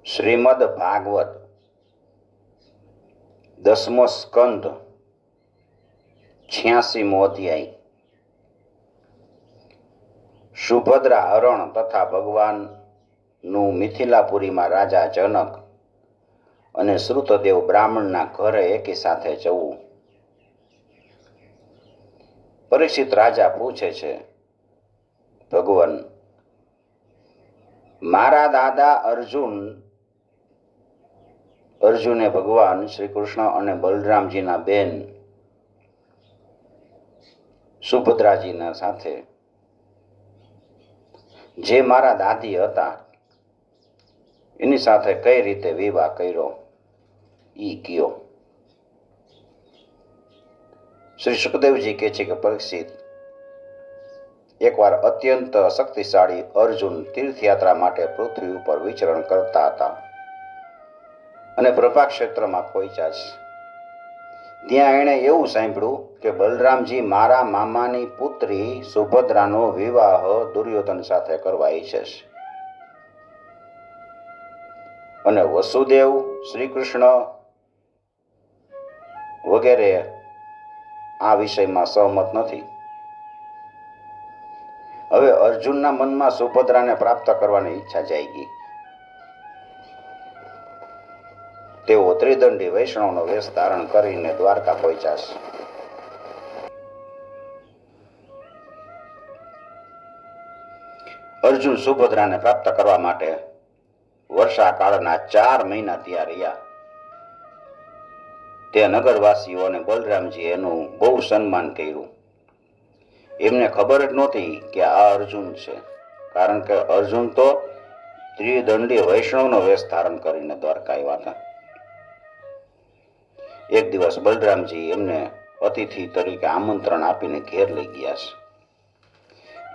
શ્રીમદ ભાગવત 10મો સ્કંદ 86મો અધ્યાય. સુભદ્રા હરણ તથા ભગવાનનું મિથિલાપુરીમાં રાજા જનક અને શ્રુતદેવ બ્રાહ્મણના ઘરે એકી સાથે જવું. પરીક્ષિત રાજા પૂછે છે, ભગવાન, મારા દાદા અર્જુને ભગવાન શ્રી કૃષ્ણ અને બલરામજીના બેન સુભદ્રાજીના સાથે જે મારા દાદી હતા એની સાથે કઈ રીતે વિવાહ કર્યો ઈ કયો. શ્રી સુખદેવજી કહે છે કે પરીક્ષિત, એકવાર અત્યંત શક્તિશાળી અર્જુન તીર્થયાત્રા માટે પૃથ્વી ઉપર વિચરણ કરતા હતા અને પ્રભા ક્ષેત્રમાં પહોંચ્યા છે. ત્યાં એણે એવું સાંભળ્યું કે બલરામજી મારા મામાની પુત્રી સુભદ્રાનો વિવાહ દુર્યોધન સાથે કરવા ઈચ્છે છે અને વસુદેવ, શ્રી કૃષ્ણ વગેરે આ વિષયમાં સહમત નથી. હવે અર્જુનના મનમાં સુભદ્રાને પ્રાપ્ત કરવાની ઈચ્છા જાગી. તેઓ ત્રિદંડી વૈષ્ણવનો વેશ ધારણ કરીને દ્વારકા પહોંચ્યા છે. અર્જુન સુભદ્રાને પ્રાપ્ત કરવા માટે વર્ષાકાળના 4 મહિના ત્યાં રહ્યા. તે નગરવાસીઓ અને બલરામજી એનું બહુ સન્માન કર્યું. એમને ખબર જ નહોતી કે આ અર્જુન છે, કારણ કે અર્જુન તો ત્રિદંડી વૈષ્ણવનો વેશ ધારણ કરીને દ્વારકા આવ્યા હતા. એક દિવસ બલરામજી એમને અતિથિ તરીકે આમંત્રણ આપીને ઘેર લઈ ગયા છે.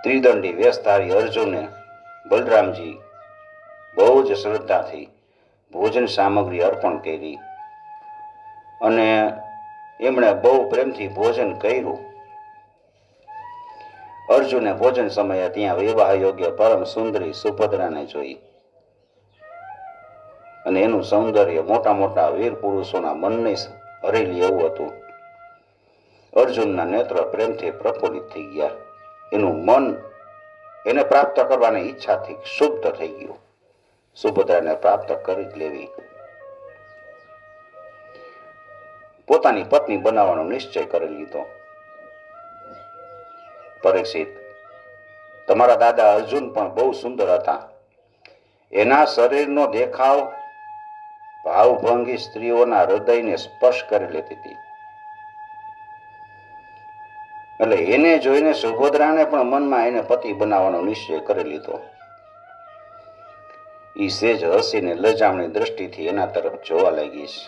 ત્રિદંડી વેશધારી અર્જુને બલરામજી બહુ જ શ્રદ્ધાથી ભોજન સામગ્રી અર્પણ કરી અને એમણે બહુ પ્રેમથી ભોજન કર્યું. અર્જુને ભોજન સમયે ત્યાં વિવાહ યોગ્ય પરમ સુંદરી સુભદ્રાને જોઈ અને એનું સૌંદર્ય મોટા મોટા વીર પુરુષોના મનને હરેલી એવું હતું. અર્જુનના નેત્ર પ્રેમથી પ્રફુલ્લિત થઈ ગયા. એનું મન એને પ્રાપ્ત કરવાની ઈચ્છાથી શુદ્ધ થઈ ગયું. સુભદ્રાને પ્રાપ્ત કરી જ લેવી, પોતાની પત્ની બનાવવાનો નિશ્ચય કરી લીધો. પરીક્ષિત, તમારા દાદા અર્જુન પણ બહુ સુંદર હતા. એના શરીરનો દેખાવ ભાવભંગી સ્ત્રીઓના હૃદયને સ્પર્શ કરી લેતી હતી. એટલે એને જોઈને સુભદ્રાને પણ મનમાં એને પતિ બનાવવાનો નિશ્ચય કરી લીધો. ઈ સેજ હસીને લજામણી દ્રષ્ટિથી એના તરફ જોવા લાગી છે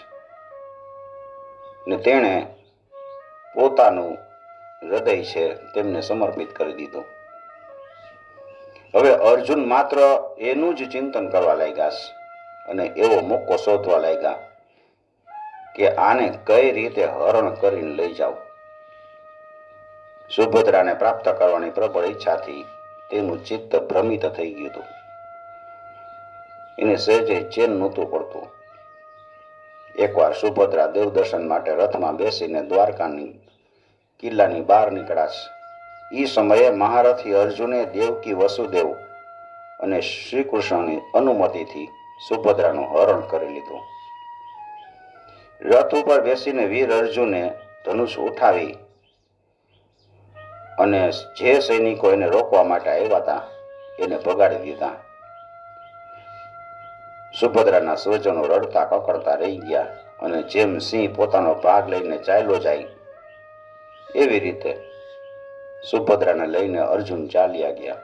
ને તેણે પોતાનું હૃદય છે તેમને સમર્પિત કરી દીધું. હવે અર્જુન માત્ર એનું જ ચિંતન કરવા લાગ્યા છે અને એવો મોકો શોધવા લાગ્યા કે આને કઈ રીતે હરણ કરીને લઈ જાવ. સુભદ્રાને પ્રાપ્ત કરવાની પ્રબળ ઈચ્છાથી તેનું ચિત્ત ભ્રમિત થઈ ગયું હતું. એને સહેજે ચેન નહોતું પડતું. એકવાર સુભદ્રા દેવદર્શન માટે રથમાં બેસીને દ્વારકાની કિલ્લાની બહાર નીકળ્યા. એ સમયે મહારથી અર્જુને દેવકી, વસુદેવ અને શ્રી કૃષ્ણની અનુમતિથી સુભદ્રાનું હરણ કરી લીધું. રથ ઉપર બેસીને વીર અર્જુને ધનુષ ઉઠાવી અને જે સૈનિકો એને રોકવા માટે આવ્યા હતા એને ભગાડી દીધા. સુભદ્રાના સ્વજનો રડતા કકડતા રહી ગયા અને જેમ સિંહ પોતાનો ભાગ લઈને ચાલ્યો જાય એવી રીતે સુભદ્રાને લઈને અર્જુન ચાલ્યા ગયા.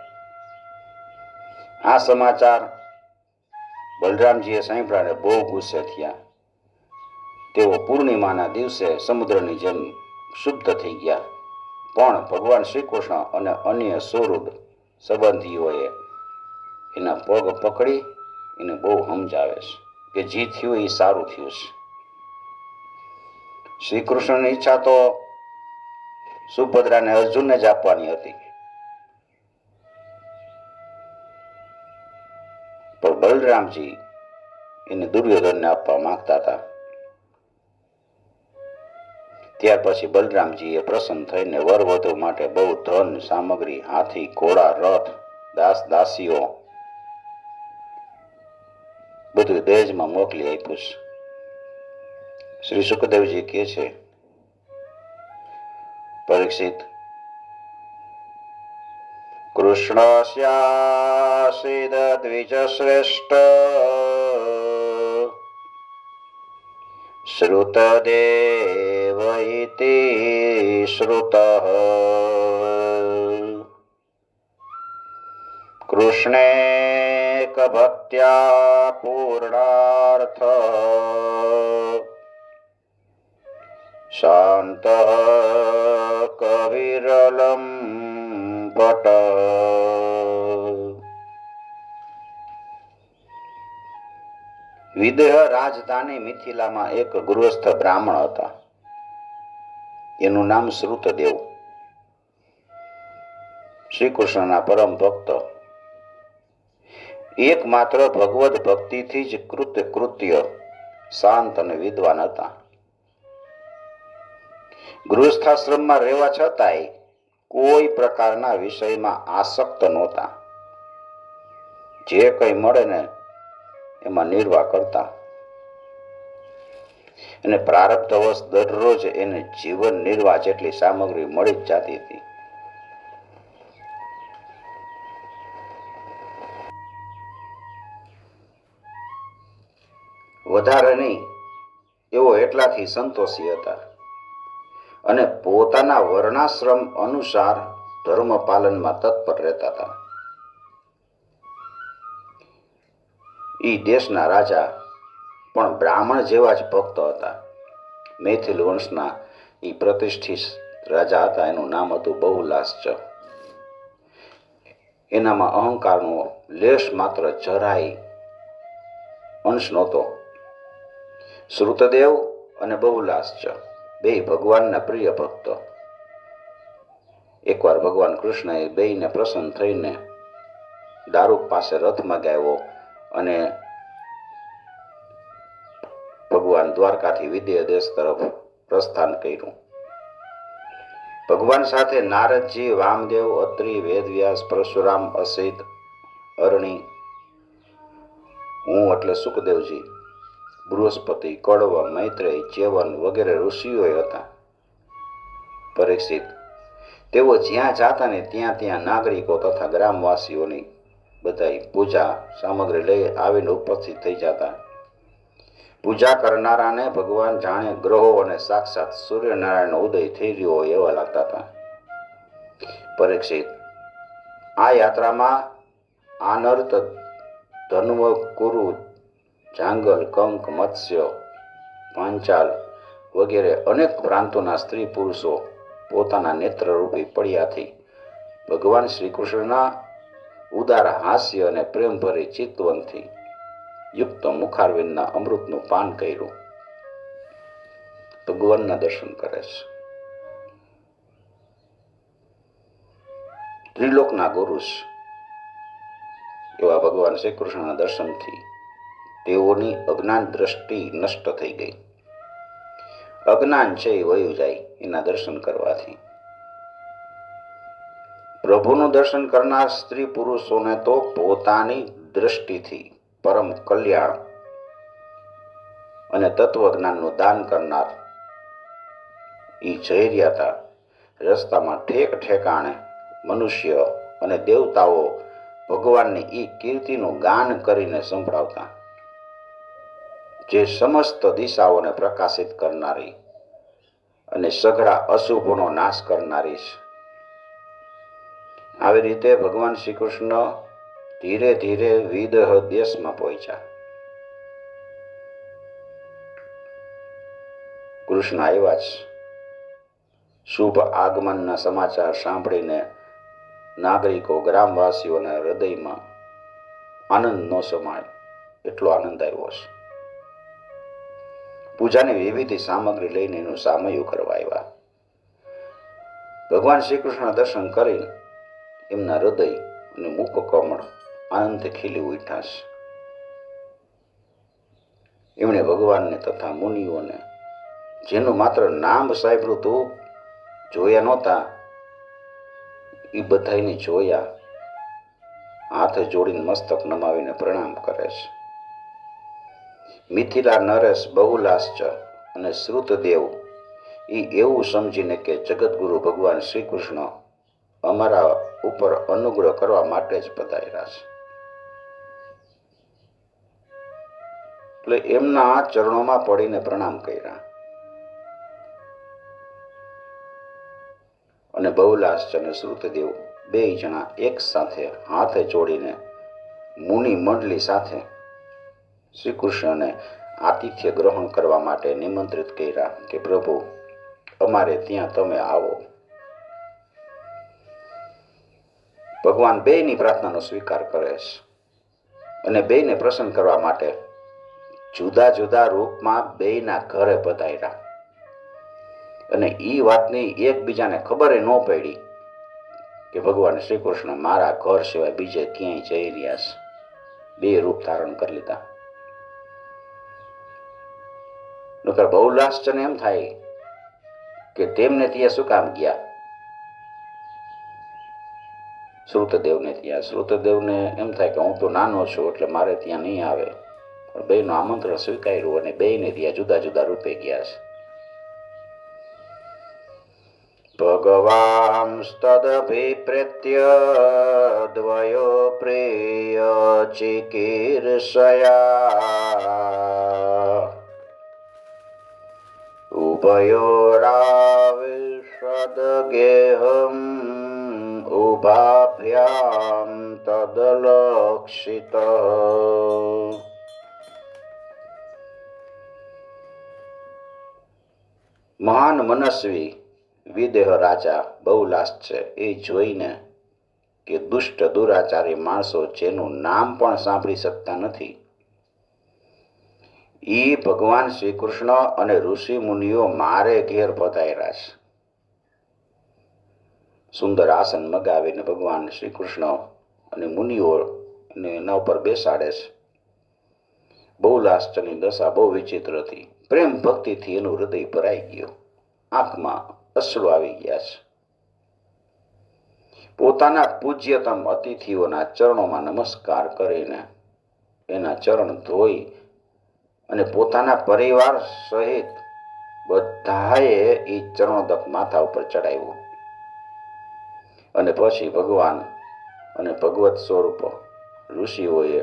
આ સમાચાર બલરામજીએ સાંભળ્યાને બહુ ગુસ્સે થયા. તેઓ પૂર્ણિમાના દિવસે સમુદ્રની જેમ શુદ્ધ થઈ ગયા. પણ ભગવાન શ્રી કૃષ્ણ અને અન્ય સુહૃદ સંબંધીઓએ એના પગ પકડી એને બહુ સમજાવે છે કે જે થયું એ સારું થયું છે. શ્રી કૃષ્ણની ઈચ્છા તો સુભદ્રાને અર્જુનને જ આપવાની હતી, પણ બલરામજી એને દુર્યોધનને આપવા માંગતા હતા. ત્યાર પછી બલરામજીએ પ્રસન્ન થઈને વર વધુ માટે બહુ ધન સામગ્રી, હાથી, ઘોડા, રથ, દાસ દાસીઓ બધું દહેજમાં મોકલી આપ્યું છે. શ્રી સુખદેવજી કહે છે, પરીક્ષિત, કૃષ્ણસ્યાસીદ દ્વિજ શ્રેષ્ઠ શ્રુતદેવ ઇતિ શ્રુતઃ કૃષ્ણેક ભક્ત્યા પૂર્ણાર્થ શાંત કવિરલમ ભટ્ટ. વિદેહ રાજધાની મિથિલામાં એક ગૃહસ્થ બ્રાહ્મણ હતા. એનું નામ શ્રુતદેવ. શ્રી કૃષ્ણના પરમ ભક્ત, એકમાત્ર ભગવદ ભક્તિથી જ કૃત્ય, શાંત અને વિદ્વાન હતા. ગૃહસ્થાશ્રમમાં રહેવા છતાંય કોઈ પ્રકારના વિષયમાં આસક્ત નહોતા. જે કંઈ મળે ને એમાં નિર્વાહ કરતા અને પ્રારબ્ધવશ દરરોજ એને જીવન નિર્વાહ જેટલી સામગ્રી મળી જ જતી હતી. વધારે નહીં એવો એટલાથી સંતોષી હતા અને પોતાના વર્ણાશ્રમ અનુસાર ધર્મ પાલનમાં તત્પર રહેતા હતા. ઈ દેશના રાજા પણ બ્રાહ્મણ જેવા જ ભક્ત હતા. મૈથિલ વંશના ઈ પ્રતિષ્ઠિત રાજા હતા. એનું નામ હતું બહુલાશ્ચ. એનામાં અહંકારનો લેશ માત્ર જરાય અંશ નહોતો. શ્રુતદેવ અને બહુલાશ્ચ બે ભગવાનના પ્રિય ભક્ત. એકવાર ભગવાન કૃષ્ણએ બેયને પ્રસન્ન થઈને દારૂક પાસે રથમાં ગાયો અને ભગવાન દ્વારકાથી વિદેહ દેશ તરફ પ્રસ્થાન કર્યું. ભગવાન સાથે નારદજી, વામદેવ, અત્રિ, વેદવ્યાસ, પરશુરામ, અસિત, અરણી, હું એટલે સુખદેવજી, બૃહસ્પતિ, કડવ, મૈત્રેય, ચ્યવન વગેરે ઋષિઓ હતા. પરીક્ષિત, તેઓ જ્યાં જાતા ને ત્યાં નાગરિકો તથા ગ્રામવાસીઓની બધાય પૂજા સામગ્રી લઈ આવીને ઉપસ્થિત થઈ જતા. પૂજા કરનારાને ભગવાન જાણે ગ્રહો અને સાક્ષાત સૂર્યનારાયણનો ઉદય થઈ રહ્યો હોય એવા લાગતા હતા. પરીક્ષિત, આ યાત્રામાં આનર્ત, ધન્વ, કુરુ, જાંગલ, કંક, મત્સ્ય, પાંચાલ વગેરે અનેક પ્રાંતોના સ્ત્રી પુરુષો પોતાના નેત્રરૂપી પડ્યાથી ભગવાન શ્રી કૃષ્ણના ઉદાર હાસ્ય અને પ્રેમભરી ચિતવનથી યુક્ત મુખારવિંદના અમૃતનું પાન કર્યું. ભગવાનના દર્શન કરે છે. ત્રિલોકના ગુરુષ એવા ભગવાન શ્રી કૃષ્ણના દર્શનથી તેઓની અજ્ઞાન દ્રષ્ટિ નષ્ટ થઈ ગઈ. અજ્ઞાન છે એ વયું જાય એના દર્શન કરવાથી. પ્રભુનું દર્શન કરનાર સ્ત્રી પુરુષોને તો પોતાની દ્રષ્ટિથી પરમ કલ્યાણ અને તત્વજ્ઞાનનું દાન કરનાર ઈ જઈ રહ્યા હતા. રસ્તામાં ઠેક ઠેકાણે મનુષ્ય અને દેવતાઓ ભગવાનની ઈ કીર્તિનું ગાન કરીને સંભળાવતા, જે સમસ્ત દિશાઓને પ્રકાશિત કરનારી અને સઘળા અશુભોનો નાશ કરનારી છે. આવી રીતે ભગવાન શ્રી કૃષ્ણ ધીરે ધીરે વિદેહ દેશમાં પહોંચ્યા. કૃષ્ણ આવ્યા જ. શુભ આગમનના સમાચાર સાંભળીને નાગરિકો, ગ્રામવાસીઓના હૃદયમાં આનંદ ન સમાય એટલો આનંદ આવ્યો છે. પૂજાની વિવિધ સામગ્રી લઈને એનું સામયું કરવા આવ્યા. ભગવાન શ્રી કૃષ્ણ દર્શન કરીને એમના હૃદય અને મુખ કમળ આનંદથી ખીલી ઉઠ્યા છે. એમણે ભગવાનને તથા મુનિઓને જેનું માત્ર નામ સાંભળ્યું તું, જોયા નહોતા, એ બધાને જોયા, હાથ જોડીને મસ્તક નમાવીને પ્રણામ કરે છે. મિથિલા નરેશ, બહુલાશ્ચ અને શ્રુતદેવ એ એવું સમજીને કે જગતગુરુ ભગવાન શ્રી કૃષ્ણ અમારા ઉપર અનુગ્રહ કરવા માટે જ પધાર્યા છે, એટલે એમના ચરણોમાં પડીને પ્રણામ કર્યા. અને બહુલાશ્ચ અને શ્રુતદેવ બે જણા એક સાથે હાથે જોડીને મુનિ મંડળી સાથે શ્રી કૃષ્ણને આતિથ્ય ગ્રહણ કરવા માટે નિમંત્રિત કર્યા કે પ્રભુ અમારે ત્યાં તમે આવો. ભગવાન બેયની પ્રાર્થનાનો સ્વીકાર કરે છે અને બેયને પ્રસન્ન કરવા માટે જુદા જુદા રૂપમાં બેયના ઘરે પધાર્યા. અને એ વાતની એકબીજાને ખબર ન પડી કે ભગવાન શ્રી કૃષ્ણ મારા ઘર સિવાય બીજે ક્યાંય જઈ રહ્યા છે. બે રૂપ ધારણ કરી લીધા. નકર બહુલાશ્ચને એમ થાય કે તેમને ત્યાં શું કામ ગયા, શ્રુતદેવને ત્યાં. શ્રુતદેવને એમ થાય કે હું તો નાનો છું એટલે મારે ત્યાં નહીં આવે. બેયનું આમંત્રણ સ્વીકાર્યું અને બેયને ત્યાં જુદા જુદા રૂપે ગયા છે. ભગવાંસ્તદભિપ્રેત્ય દ્વયો પ્રેય ચિકીર્ષયા ઉભયોરાવિશદગેહમ ઉભાભ્યામ તદલક્ષિત. મહાન મનસ્વી વિદેહ રાજા બહુલાશ્ચ એ જોઈને કે દુષ્ટ દુરાચારી માણસો જેનું નામ પણ સાંભળી શકતા નથી, એ ભગવાન શ્રી કૃષ્ણ અને ઋષિ મુનિઓ મારે ઘેર પધાર્યા છે. સુંદર આસન મગાવીને ભગવાન શ્રી કૃષ્ણ અને મુનિઓ એના ઉપર બેસાડે છે. બહુલાશ્ચની દશા બહુ વિચિત્ર હતી. પ્રેમ ભક્તિથી એનું હૃદય ભરાઈ ગયું, આંખમાં અશ્રુ આવી ગયા છે. પોતાના પૂજ્યતમ અતિથિઓના ચરણોમાં નમસ્કાર કરીને એના ચરણ ધોઈ અને પોતાના પરિવાર સહિત બધાએ એ ચરણોદક માથા ઉપર ચડાવ્યું. અને પછી ભગવાન અને ભગવત સ્વરૂપ ઋષિઓએ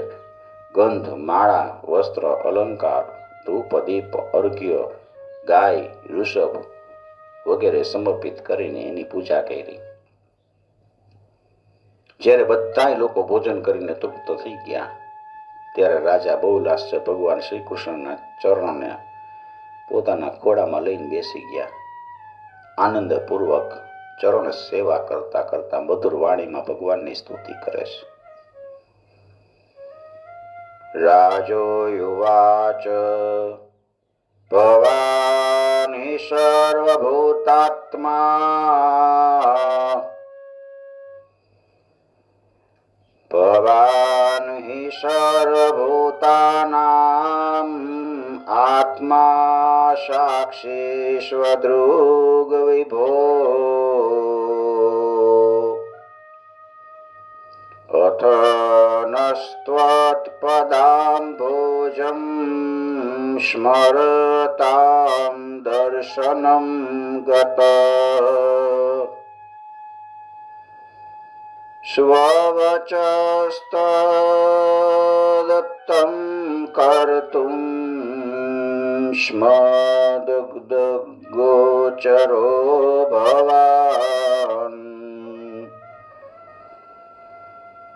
ગંધ, માળા, વસ્ત્ર, અલંકાર, ધૂપ, દીપ, અર્ઘ્ય, ગાય, ઋષભ વગેરે સમર્પિત કરીને એની પૂજા કરી. જ્યારે બધા લોકો ભોજન કરીને તૃપ્ત થઈ ગયા ત્યારે રાજા બહુલાશ્ચ ભગવાન શ્રી કૃષ્ણના ચરણને પોતાના ખોળામાં લઈને બેસી ગયા. આનંદપૂર્વક ચરણ સેવા કરતા કરતા મધુર વાણીમાં ભગવાનની સ્તુતિ કરે છે. રાજો યુવાચ ભવાની સર્વભૂતાત્મા ભવાન હિ સર્વભૂતાનામ આત્મા સાક્ષી સ્વદૃગ વિભો અથ નસ્ત્વત્પદાંભોજં સ્મરતાં દર્શનં ગત સ્વવચસ્તદત્तं કર્તું સ્મદગ્ધગોચરો ભવાન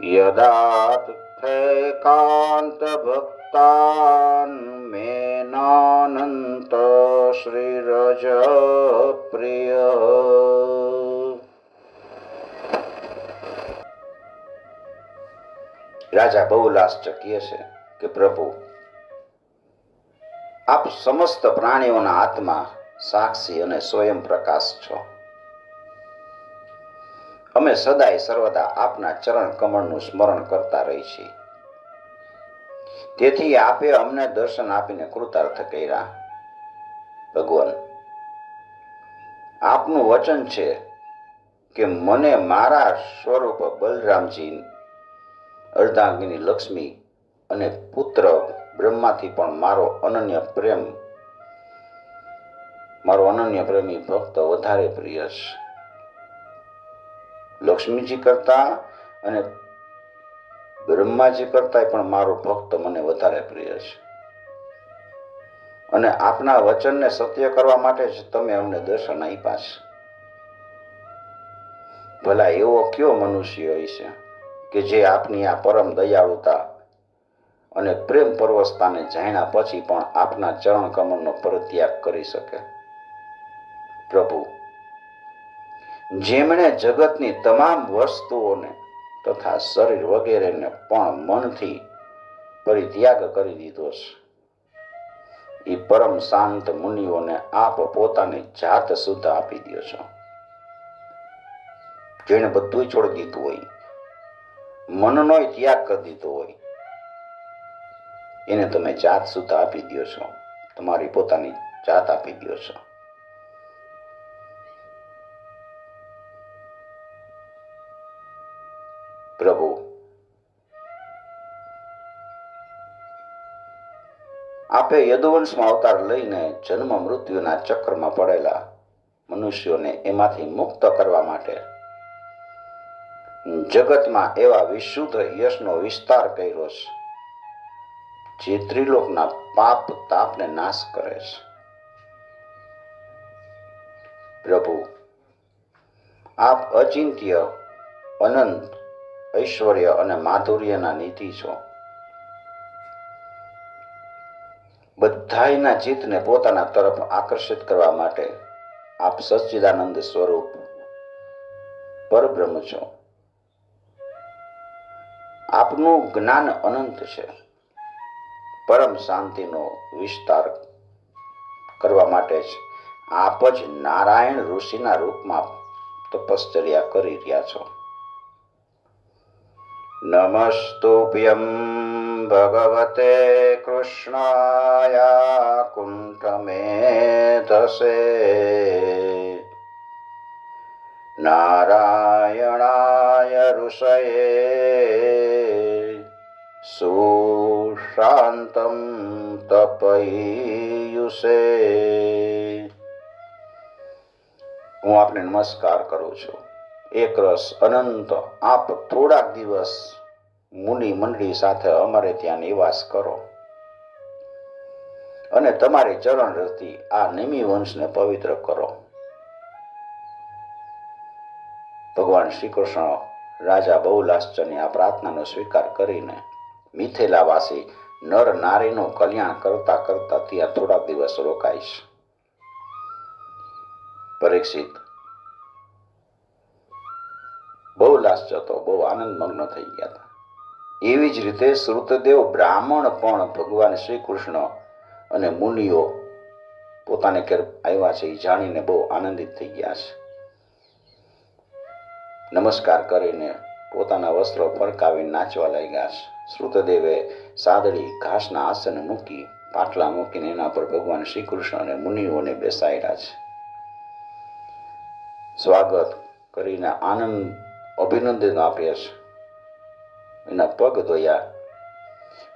યદાતથૈકાંતભક્તાન મેનાનંત શ્રીરજ પ્રિય. રાજા બહુલાશ્ચ કહે છે કે પ્રભુ આપ સમસ્ત પ્રાણીઓના આત્મા, સાક્ષી અને સ્વયં પ્રકાશ છો. અમે સદાય સર્વદા આપના ચરણ કમળનું સ્મરણ કરતા રહી છીએ. તેથી આપે અમને દર્શન આપીને કૃતાર્થ કર્યા. ભગવાન, આપનું વચન છે કે મને મારા સ્વરૂપ બલરામજી, અર્ધાંગિની લક્ષ્મી અને પુત્ર બ્રહ્માથી પણ મારો અનન્ય પ્રેમી ભક્ત વધારે પ્રિય છે. લક્ષ્મીજી કરતા અને બ્રહ્માજી કરતા પણ મારો ભક્ત મને વધારે પ્રિય છે. અને આપના વચનને સત્ય કરવા માટે જ તમે અમને દર્શન આપ્યા છે. ભલા એવો કયો મનુષ્ય હશે કે જે આપની આ પરમ દયાળુતા અને પ્રેમ પરવસતાને જાણ્યા પછી પણ આપના ચરણ કમળનો પરિત્યાગ કરી શકે. પ્રભુ, જેમણે જગતની તમામ વસ્તુઓને તથા શરીર વગેરેને પણ મનથી પરિત્યાગ કરી દીધો છે, એ પરમ શાંત મુનિઓને આપ પોતાની જાત શુદ્ધ આપી દો છો. જેને બધું છોડી દીધું હોય, મનનો ત્યાગ કરી દીધો હોય, એને તમે જાત શુદ્ધ આપી દો છો. તમારી પોતાની જાત આપી દો છો. પ્રભુ, આપે યદુવંશમાં અવતાર લઈને જન્મ મૃત્યુના ચક્રમાં પડેલા મનુષ્યોને એમાંથી મુક્ત કરવા માટે જગતમાં એવા વિશુદ્ધ યશનો વિસ્તાર કર્યો છે, જે ત્રિલોકના પાપ તાપને નાશ કરે છે. પ્રભુ, આપ અચિંત્ય, અનંત, ઐશ્વર્ય અને માધુર્યના નિધિ છો. બધાયના ચિત્તને પોતાના તરફ આકર્ષિત કરવા માટે આપ સચ્ચિદાનંદ સ્વરૂપ પરબ્રહ્મ છો. આપનું જ્ઞાન અનંત છે. પરમ શાંતિનો વિસ્તાર કરવા માટે જ આપ જ નારાયણ ઋષિના રૂપમાં તપશ્ચર્યા કરી રહ્યા છો. નમસ્તુભ્યં ભગવતે કૃષ્ણાય કુંઠમેધસે નારાયણાય ઋષયે સુશાંતમ તપયુષે. હું આપને નમસ્કાર કરું છું. એક રસ અનંત આપ થોડાક દિવસ મુનિ મંડળી સાથે અમારે ત્યાં નિવાસ કરો અને તમારી ચરણ રથી આ નિમિ વંશને પવિત્ર કરો. ભગવાન શ્રી કૃષ્ણ રાજા બહુલાશ્ચની આ પ્રાર્થનાનો સ્વીકાર કરીને મિથિલાવાસી નર નારીનું કલ્યાણ કરતા કરતા ત્યાં થોડાક દિવસ રોકાઈશ. પરીક્ષિત, બહુ લાશ્ચ હતો, બહુ આનંદમગ્ન થઈ ગયા હતા. એવી જ રીતે શ્રુતદેવ બ્રાહ્મણ પણ ભગવાન શ્રી કૃષ્ણ અને મુનિઓ પોતાને ઘેર આવ્યા છે એ જાણીને બહુ આનંદિત થઈ ગયા છે. નમસ્કાર કરીને પોતાના વસ્ત્રો ફરકાવીને નાચવા લાગ્યા છે. શ્રુતદેવે સાદડી ઘાસના આસન મૂકી, પાટલા મૂકીને એના પર ભગવાન શ્રી કૃષ્ણ અને મુનિઓને બેસાડ્યા છે. સ્વાગત કરીને આનંદ અભિનંદન આપ્યા છે. એના પગ ધોયા.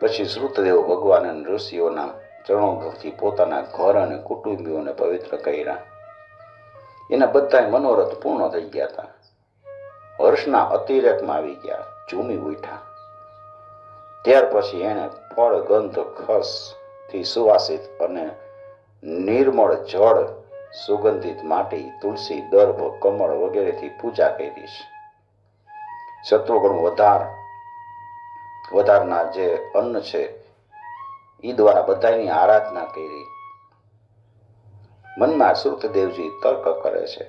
પછી શ્રુતદેવ ભગવાન અને ઋષિઓના ચરણોથી પોતાના ઘર અને કુટુંબીઓને પવિત્ર કર્યા. એના બધા મનોરથ પૂર્ણ થઈ ગયા હતા. હર્ષના અતિરેકમાં આવી ગયા, ઝૂમી ઉઠ્યા. ત્યાર પછી એણે ફળ, ગંધ, ખસ થી સુવાસિત અને નિર્મળ જળ, સુગંધિત માટી, તુલસી, દર્ભ, કમળ વગેરેથી પૂજા કરી છે. શત્રુગણ વધારનાર જે અન્ન છે એ દ્વારા બધાની આરાધના કરી. મનમાં શ્રુતદેવજી તર્ક કરે છે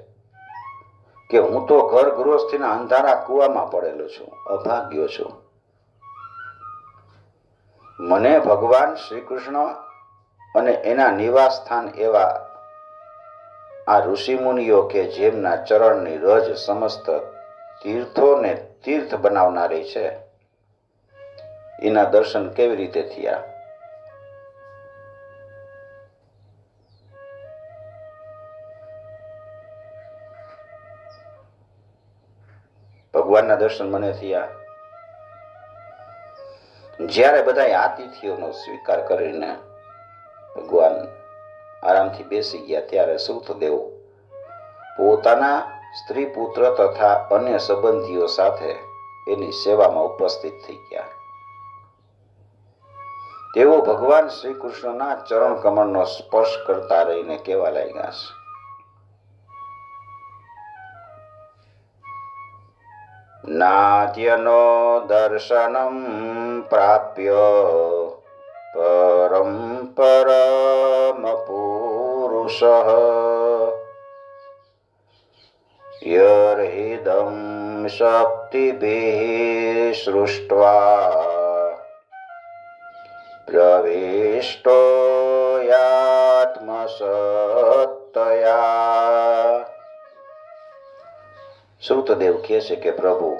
કે હું તો ઘર ગૃહસ્થીના અંધારા કુવામાં પડેલો છું, અભાગ્યો છું. મને ભગવાન શ્રી કૃષ્ણ અને એના નિવાસ સ્થાન એવા આ ઋષિ મુનિઓ કે જેમના ચરણની રજ સમસ્ત તીર્થોને તીર્થ બનાવનારી છે, એના દર્શન કેવી રીતે થયા? ભગવાનના દર્શન મને થયા જ્યારે બધા આતિથ્યોનો સ્વીકાર કરીને ભગવાન આરામથી બેસી ગયા, ત્યારે સૂતદેવ પોતાના સ્ત્રી પુત્ર તથા અન્ય સંબંધીઓ સાથે એની સેવામાં ઉપસ્થિત થઈ ગયા. તેઓ ભગવાન શ્રી કૃષ્ણના ચરણ કમળનો સ્પર્શ કરતા રહીને કહેવા લાગ્યા છે, નાદ્યનો દર્શનમ પ્રાપ્ય પરમ પરમ પુરુષ યર્હિદં શક્તિભિઃ સૃષ્ટ્વા પ્રવિષ્ટો યાત્મસત્તયા. સૂતદેવ કહે છે કે પ્રભુ,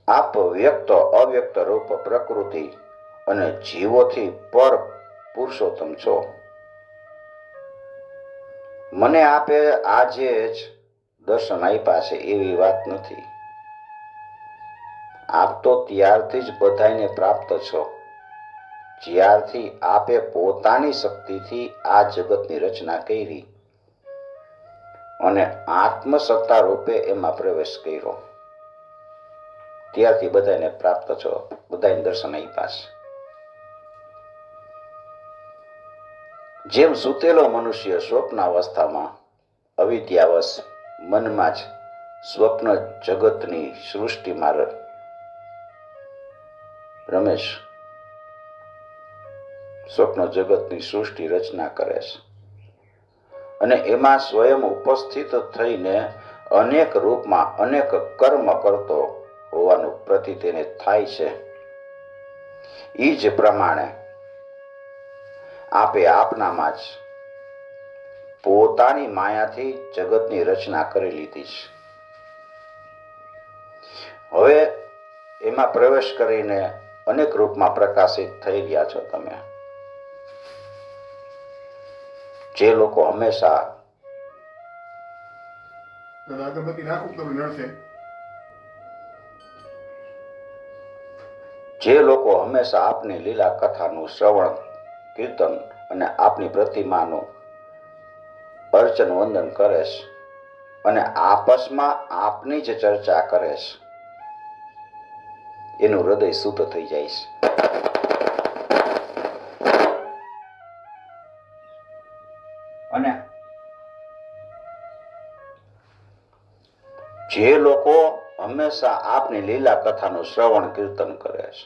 આપ વ્યક્ત અવ્યક્ત રૂપ પ્રકૃતિ અને જીવોથી પર પુરુષોત્તમ છો. મને આપે આજે જ દર્શન આપ્યા છે એવી વાત નથી. આપ તો ત્યારથી જ બધાને પ્રાપ્ત છો જ્યારથી આપે પોતાની શક્તિથી આ જગતની રચના કરી અને આત્મસત્તા રૂપે એમાં પ્રવેશ કર્યો. ત્યારથી બધાને પ્રાપ્ત છો, બધાને દર્શન આપ્યા છે. જેમ સૂતેલો મનુષ્ય સ્વપ્નાવસ્થામાં અવિદ્યાવશ મનમાં જ સ્વપ્ન જગતની સૃષ્ટિમાં રમેશ સ્વપ્ન જગતની સૃષ્ટિ રચના કરે છે અને એમાં સ્વયં ઉપસ્થિત થઈને અનેક રૂપમાં અનેક કર્મ કરતો હોવાનું પ્રતીત એને થાય છે. એ જ પ્રમાણે આપે આપનામાં જ પોતાની માયાથી જગતની રચના કરી લીધી છે. હવે એમાં પ્રવેશ કરીને અનેક રૂપમાં પ્રકાશિત થઈ રહ્યા છો તમે. જે લોકો હંમેશા આપની લીલા કથાનું શ્રવણ કીર્તન અને આપની પ્રતિમાનું અર્ચન વંદન કરે છે અને આપસમાં આપની જ ચર્ચા કરે છે, એનું હૃદય શુદ્ધ થઈ જાય છે. અને જે લોકો હંમેશા આપની લીલા કથાનું શ્રવણ કીર્તન કરે છે,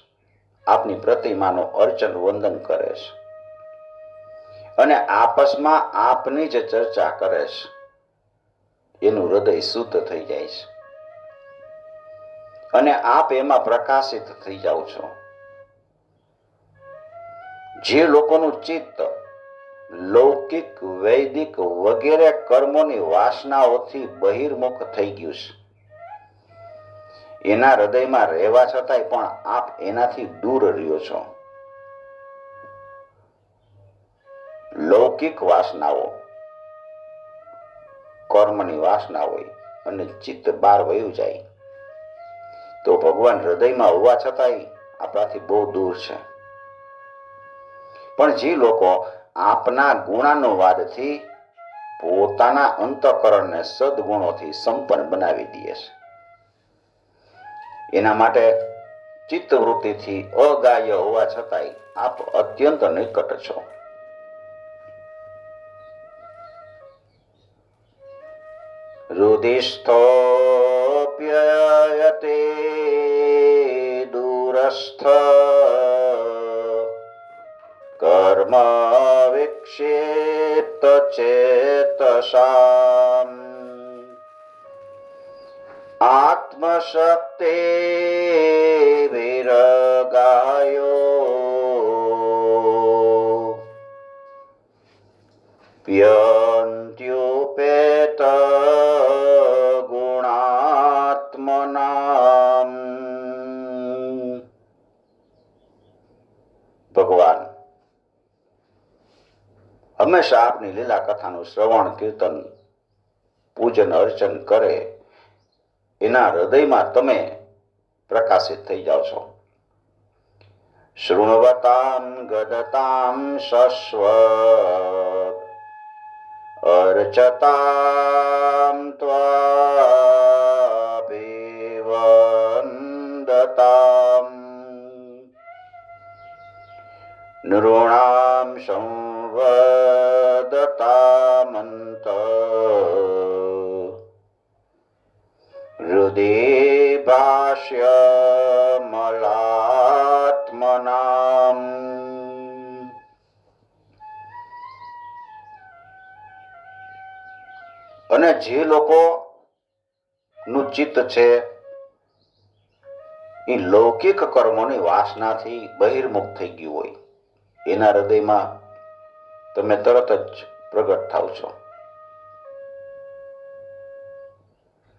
આપની પ્રતિમાનું અર્ચન વંદન કરે છે અને આપસમાં આપની જ ચર્ચા કરે છે, એનું હૃદય શુદ્ધ થઈ જાય છે અને આપ એમાં પ્રકાશિત થઈ જાઓ છો. જે લોકોનું ચિત્ત લૌકિક વૈદિક વગેરે કર્મોની વાસનાઓથી બહિર્મુખ થઈ ગયું છે, એના હૃદયમાં રહેવા છતાંય પણ આપ એનાથી દૂર રહ્યો છો. લૌકિક વાસનાઓ કર્મની વાસના હોય અને ચિત્ત બહાર વયું જાય તો ભગવાન હૃદયમાં હોવા છતાંય આપણાથી બહુ દૂર છે. પણ જે લોકો આપના ગુણાનુવાદથી પોતાના અંતઃકરણને સદગુણોથી સંપન્ન બનાવી દે છે, એના માટે ચિત્તવૃત્તિથી અગાહ્ય હોવા છતાંય આપ અત્યંત નિકટ છો. હૃદિસ્થોપ્યયતે દૂરસ્થ કર્મ વિક્ષિપ્ત ચેતસામ આત્મશક્તિ વિરગાયો પ્યંત્યુપેત ગુણાત્મનામ હંમેશા આપની લીલા કથાનું શ્રવણ કીર્તન પૂજન અર્ચન કરે એના હૃદયમાં તમે પ્રકાશિત થઈ જાઓ છો. શૃણવતામ ગદતામ શશ્વ અર્ચતામ ત્વાભિવંદતામ નૃણામ સંવદતામંત હૃદે ભાષ્ય મલાત્મનામ. અને જે લોકો નું ચિત્ત છે એ લૌકિક કર્મોની વાસનાથી બહિર્મુખ થઈ ગયું હોય એના હૃદયમાં તમે તરત જ પ્રગટ થાવ છો.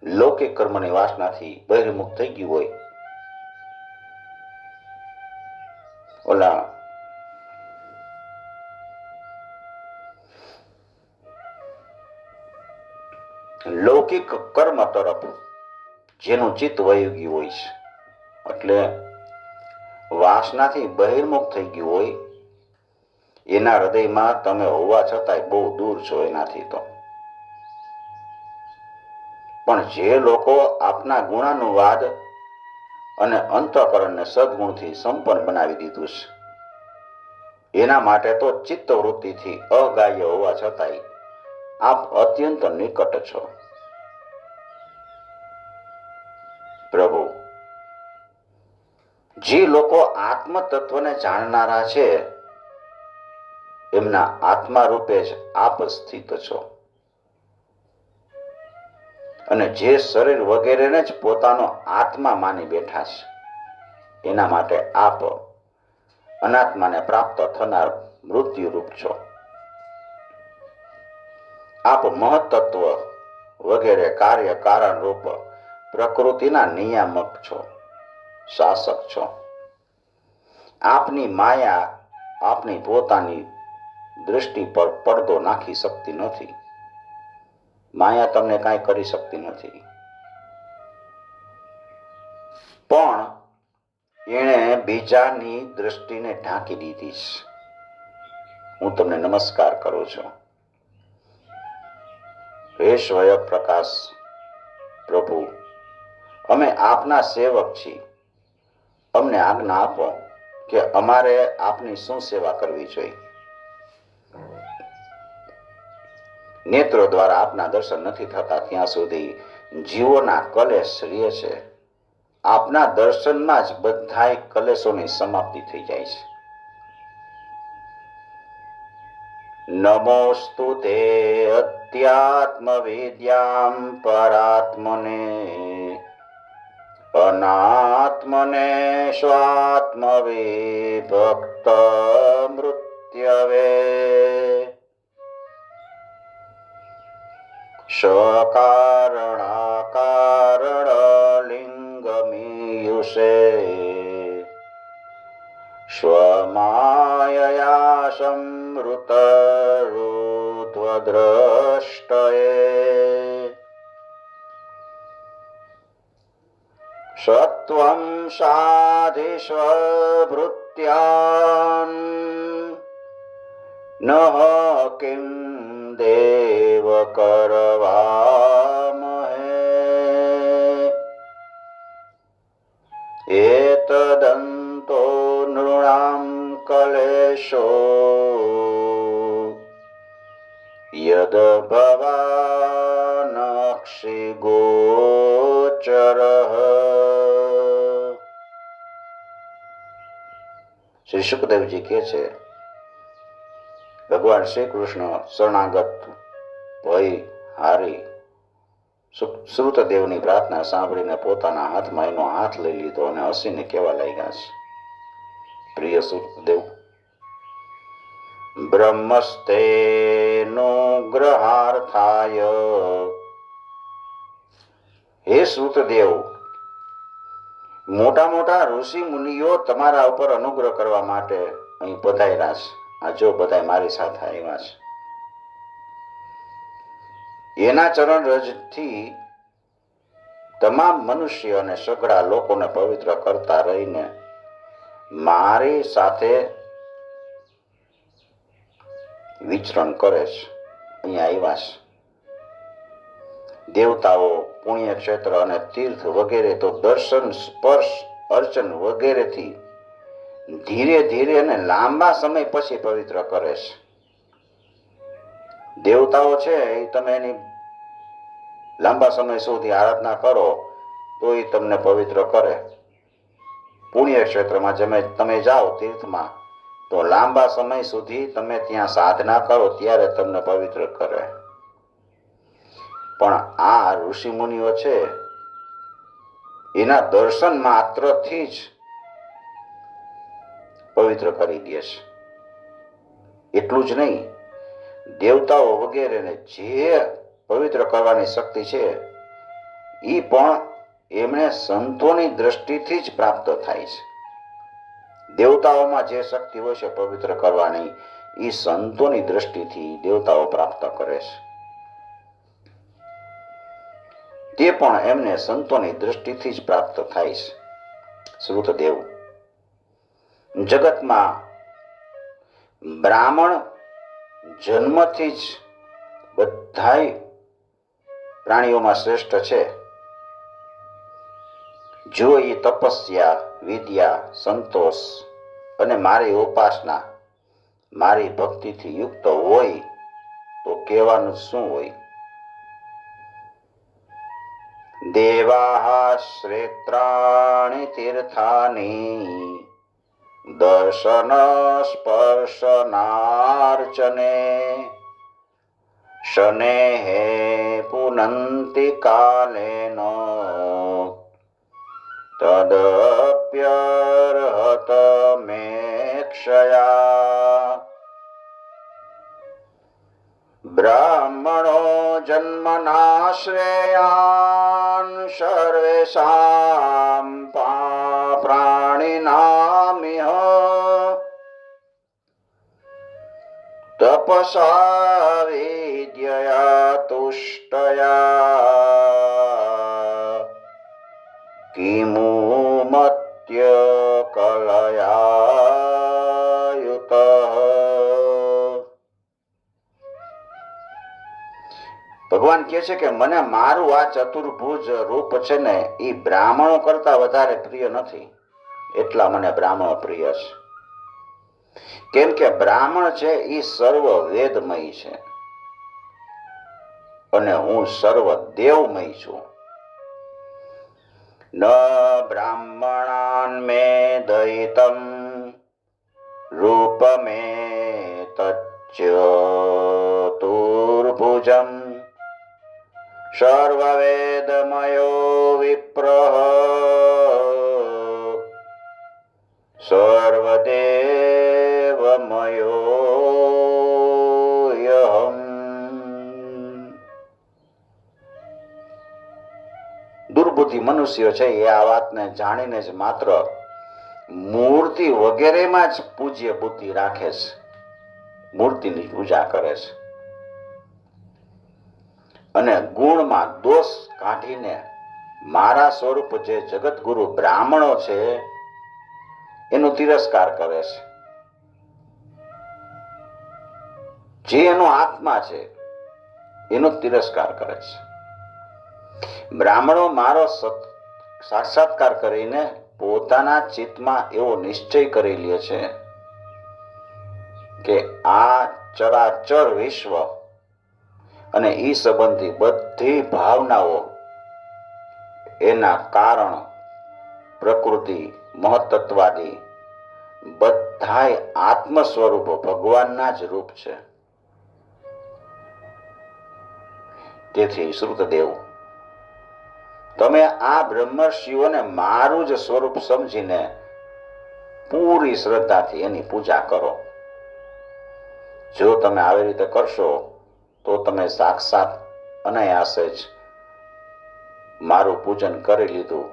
લૌકિક કર્મની વાસનાથી બહિર્મુખ થઈ ગયું હોય ઓલા લૌકિક કર્મ તરફ જેનું ચિત્ત વહી ગયું હોય છે એટલે વાસનાથી બહિર્મુખ થઈ ગયું હોય એના હૃદયમાં તમે હોવા છતાંય બહુ દૂર છો એનાથી. તો પણ જે લોકો આપના ગુણાનુવાદ અને અંતઃકરણને સદગુણથી સંપન્ન બનાવી દીધું છે એના માટે તો ચિત્તવૃત્તિથી અગ્રાહ્ય હોવા છતાંય આપ અત્યંત નિકટ છો. પ્રભુ, જે લોકો આત્મ તત્વને જાણનારા છે એમના આત્મા રૂપે જ આપ સ્થિત છો. અને જે શરીર વગેરેને જ પોતાનો આત્મા માની બેઠા છે એના માટે આપ અનાત્માને પ્રાપ્ત થનાર મૃત્યુરૂપ છો. આપ મહત્તત્વ વગેરે કાર્ય કારણ રૂપ પ્રકૃતિના નિયામક છો, શાસક છો. આપની માયા આપની પોતાની દૃષ્ટિ પર પડદો નાખી શકતી નથી. માયા તમને કાંઈ કરી શકતી નથી. પણ એણે બીજાની દૃષ્ટિને ઢાંકી દીધી છે. હું તમને નમસ્કાર કરું છું. હે સ્વયં પ્રકાશ પ્રભુ, અમે આપના સેવક છીએ. અમને આજ્ઞા આપો કે અમારે આપની શું સેવા કરવી જોઈએ. નેત્રો દ્વારા આપના દર્શન નથી થતા ત્યાં સુધી જીવોના કલેશ રહે છે. આપના દર્શનમાં જ બધાય કલેશોની સમાપ્તિ થઈ જાય છે. નમોસ્તુ તે અધ્યાત્મ વિદ્યામ પરાત્મને અનાત્મને સ્વાત્મ વિભક્ત મૃત્યવે સકારણાકારણલિંગમીયુષે સ્વમાયયા સંવૃતરુદ્ધદ્રષ્ટયે સત્વં સાધિસ્વભૃત્યાન નઃ કિં દેવ કરવામહે એતદંતો નૃણાં કલેશો યદ ભવાનક્ષિ ગોચરઃ. શ્રી સુખદેવજી કહે છે, ભગવાન શ્રી કૃષ્ણ શરણાગત ભય હારી શ્રુતદેવની પ્રાર્થના સાંભળીને પોતાના હાથમાં એનો હાથ લઈ લીધો અને હસીને કહેવા લાગ્યા છે, પ્રિય શ્રુતદેવ, બ્રહ્મસ્તેનુગ્રહાર્થાય. હે શ્રુતદેવ, મોટા મોટા ઋષિ મુનિઓ તમારા ઉપર અનુગ્રહ કરવા માટે અહીં પધાર્યા છે. આ જો બધા મારી સાથે આવ્યા છે. એના ચરણ રજથી તમામ મનુષ્ય અને સઘળા લોકોને પવિત્ર કરતા રહીને મારી સાથે વિચરણ કરે છે. અહીંયા આવ્યા છે. દેવતાઓ, પુણ્ય ક્ષેત્ર અને તીર્થ વગેરે તો દર્શન, સ્પર્શ, અર્ચન વગેરેથી ધીરે ધીરે અને લાંબા સમય પછી પવિત્ર કરે છે. દેવતાઓ છે એ તમે એની લાંબા સમય સુધી આરાધના કરો તો એ તમને પવિત્ર કરે. પુણ્ય ક્ષેત્રમાં તમે જાઓ તીર્થમાં તો લાંબા સમય સુધી તમે ત્યાં સાધના કરો ત્યારે તમને પવિત્ર કરે. પણ આ ઋષિ મુનિઓ છે એના દર્શન માત્રથી જ પવિત્ર કરી દે છે. એટલું જ નહીં, દેવતાઓ વગેરેને જે પવિત્ર કરવાની શક્તિ છે એ પણ એમણે સંતોની દ્રષ્ટિથી જ પ્રાપ્ત થાય છે. દેવતાઓમાં જે શક્તિ હોય છે પવિત્ર કરવાની, એ સંતોની દ્રષ્ટિથી દેવતાઓ પ્રાપ્ત કરે છે. તે પણ એમને સંતોની દ્રષ્ટિથી જ પ્રાપ્ત થાય છે. શ્રુતદેવ, જગતમાં બ્રાહ્મણ જન્મથી જ બધાય પ્રાણીઓમાં શ્રેષ્ઠ છે. જો એ તપસ્યા, વિદ્યા, સંતોષ અને મારી ઉપાસના, મારી ભક્તિથી યુક્ત હોય તો કહેવાનું શું હોય? દેવાઃ શ્રેત્રાણિ તીર્થાની દર્શન સ્પર્શનાર્ચને શનેહે પુનંતિ કાલેન તદપ્યર્હત મે ક્ષયા. બ્રાહ્મણો જન્મના શ્રેયાન સર્વેષાં પ્રાણિનામિહ તપસા વિદ્યયા તુષ્ટયા કિમુ મત્ય કલયાયુતઃ. ભગવાન કહે છે કે મને મારું આ ચતુર્ભુજ રૂપ છે ને એ બ્રાહ્મણો કરતા વધારે પ્રિય નથી. એટલા મને બ્રાહ્મણો પ્રિય છે. કેમ કે બ્રાહ્મણ છે એ સર્વ વેદમય છે અને હું સર્વ દેવમય છું. ન બ્રાહ્મણાન મે દયિતમ રૂપમે તચ્ચતુર્ભુજમ સર્વવેદમયો વિપ્રઃ સર્વદેવમયોऽહં. દુર્બુદ્ધિ મનુષ્યો છે એ આ વાતને જાણીને જ માત્ર મૂર્તિ વગેરેમાં જ પૂજ્ય બુદ્ધિ રાખે છે, મૂર્તિની પૂજા કરે છે અને ગુણમાં દોષ કાઢીને મારા સ્વરૂપ જે જગતગુરુ બ્રાહ્મણો છે એનો તિરસ્કાર કરે છે. જે એનો આત્મા છે એનો તિરસ્કાર કરે છે. બ્રાહ્મણો મારો સાક્ષાત્કાર કરીને પોતાના ચિત્તમાં એવો નિશ્ચય કરી લે છે કે આ ચરાચર વિશ્વ અને ઈ સંબંધી બધી ભાવનાઓ એના કારણ પ્રકૃતિ, મહત્તત્વાદી બધાય આત્મ સ્વરૂપો ભગવાનના જ રૂપ છે. તેથી શ્રુતદેવ, તમે આ બ્રહ્મર્ષિઓને મારું જ સ્વરૂપ સમજીને પૂરી શ્રદ્ધાથી એની પૂજા કરો. જો તમે આવી રીતે કરશો તો તમે સાક્ષાત અનાયાસે જ મારું પૂજન કરી લીધું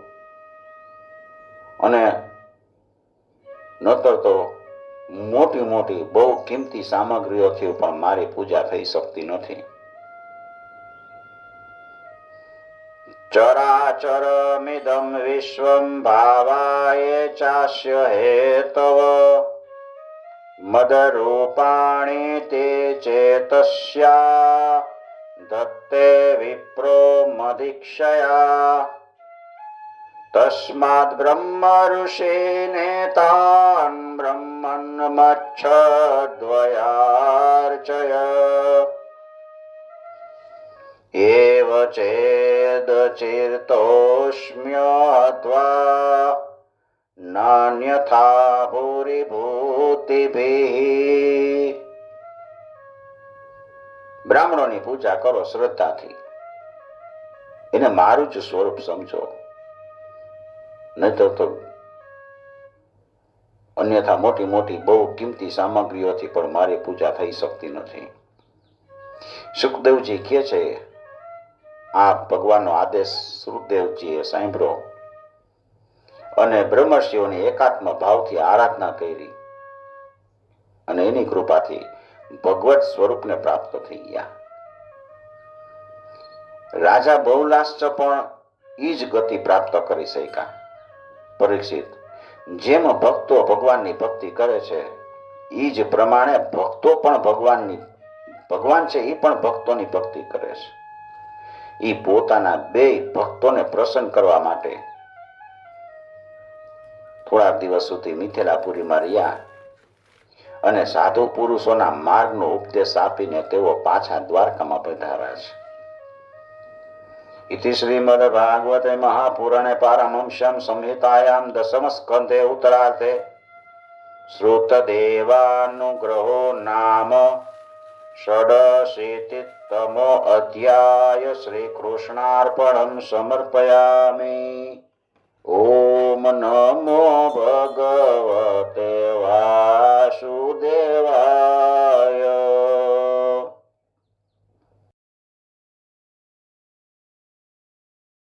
અને નતર તો મોટી મોટી બહુ કિંમતી સામગ્રીઓથી પણ મારી પૂજા થઈ શકતી નથી. ચરાચરમિદં વિશ્વં ભાવાય ચાસ્ય હેતવ મદરૂપાણિ તે ચેતસ્યા દત્તે વિપ્રો મદીક્ષયા તસ્માદ બ્રહ્મ ઋષિને તાન બ્રહ્મન્મચ્છદ્વયાર્ચય એવ ચેદ ચિર્તોષ્મ્યત્વા નાન્યથા ભૂરિભૂતિભિઃ. બ્રાહ્મણોની પૂજા કરો શ્રદ્ધાથી, એને મારું જ સ્વરૂપ સમજો, નહીતર તો અન્યથા મોટી મોટી બહુ કિંમતી સામગ્રીઓથી પણ મારી પૂજા થઈ શકતી નથી. સુખદેવજી કહે છે, આ ભગવાનનો આદેશ સુખદેવજીએ સાંભળ્યો અને બ્રહ્મર્ષિઓની એકાત્મ ભાવથી આરાધના કરી અને એની કૃપાથી ભગવત સ્વરૂપને પ્રાપ્ત થઈ ગયા. રાજા બહુલાશ્ચ પણ ઈ જ ગતિ પ્રાપ્ત કરી શક્યા. પરીક્ષિત, જેમ ભક્તો ભગવાનની ભક્તિ કરે છે એ જ પ્રમાણે ભક્તો પણ ભગવાન છે એ પણ ભક્તોની ભક્તિ કરે છે. એ પોતાના બે ભક્તોને પ્રસન્ન કરવા માટે થોડાક દિવસ સુધી મિથિલાપુરીમાં રહ્યા અને સાધુ પુરુષોના માર્ગનો ઉપદેશ આપીને તેઓ પાછા દ્વારકામાં પધાર્યા છે. ઇતિ શ્રીમદ ભાગવતે મહાપુરાણે પારમહંસ્યામ સંહિતાયામ દશમ સ્કંધે ઉત્તરાર્ધે શ્રુતદેવાનુગ્રહો નામ ષડશીતિતમો અધ્યાય. શ્રી કૃષ્ણાર્પણમ સમર્પયામિ.